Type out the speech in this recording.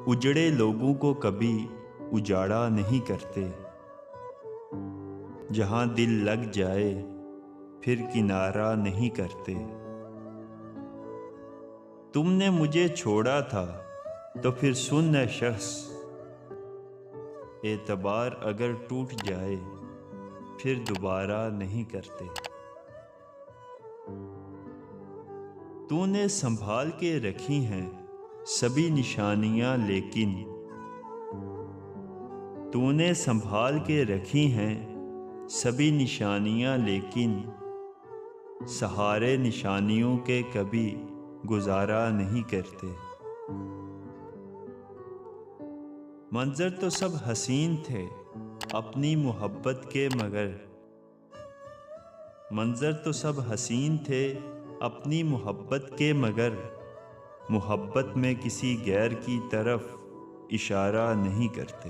उजड़े लोगों को कभी उजाड़ा नहीं करते। जहां दिल लग जाए फिर किनारा नहीं करते। तुमने मुझे छोड़ा था तो फिर सुन न शख्स, एतबार अगर टूट जाए फिर दोबारा नहीं करते। तूने संभाल के रखी हैं सभी निशानियां, लेकिन तूने संभाल के रखी हैं सभी निशानियां, लेकिन सहारे निशानियों के कभी गुजारा नहीं करते। मंजर तो सब हसीन थे अपनी मोहब्बत के, मगर मंजर तो सब हसीन थे अपनी मोहब्बत के, मगर मोहब्बत में किसी गैर की तरफ इशारा नहीं करते।